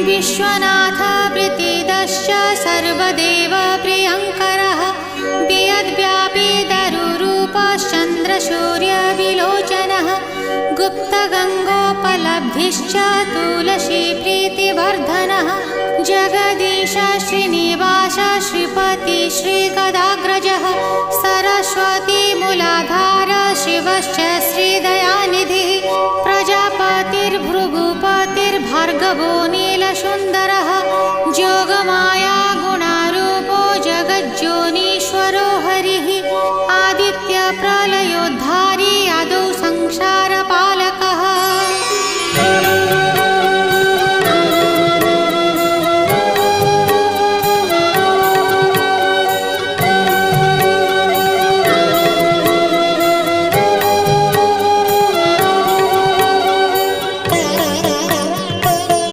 विश्वनाथ प्रीतिदश्च सर्वदेव प्रियङ्करः वियद्व्यापी दरुरूपश्चन्द्रसूर्यविलोचनः गुप्तगङ्गोपलब्धिश्च तुलसी प्रीतिवर्धनः जगदीश श्रीनिवास श्रीपति श्रीगदाग्रजः सरस्वती मूलाधार शिवश्च श्रीदयानिधिः प्रजापतिर्भृगुपतिर्भार्गवो नीलसुन्दरः जोगमाया